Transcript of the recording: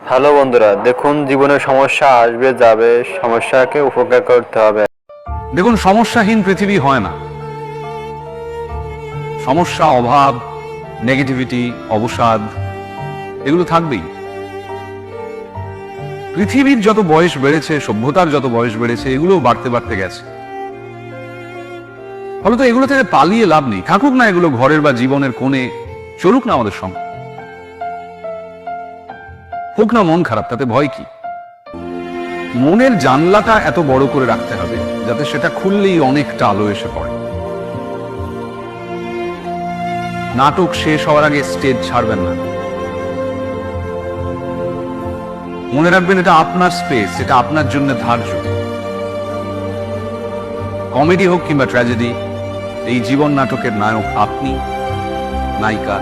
Hello বন্ধুরা, দেখুন জীবনে সমস্যা আসবে যাবে, সমস্যাকে উপেক্ষা করতে হবে। দেখুন, সমস্যাহীন পৃথিবী হয় না। সমস্যা, অভাব, নেগেটিভিটি, অবসাদ এগুলো থাকবেই। পৃথিবীর যত বয়স বেড়েছে, সভ্যতার যত বয়স বেড়েছে, এগুলো বাড়তে বাড়তে গেছে। ফলত এগুলো থেকে পালিয়ে লাভ নেই। থাকুক না এগুলো ঘরের বা জীবনের কোণে, চলুক না আমাদের সঙ্গে। হোক না মন খারাপ, তাতে ভয় কি? মনের জানলাটা এত বড় করে রাখতে হবে যাতে সেটা খুললেই অনেকটা আলো এসে পড়ে। নাটক শেষ হওয়ার আগে স্টেজ ছাড়বেন না। মনে রাখবেন, এটা আপনার স্পেস, এটা আপনার জন্য ধার্য। কমেডি হোক কিংবা ট্র্যাজেডি, এই জীবন নাটকের নায়ক আপনি, নায়িকা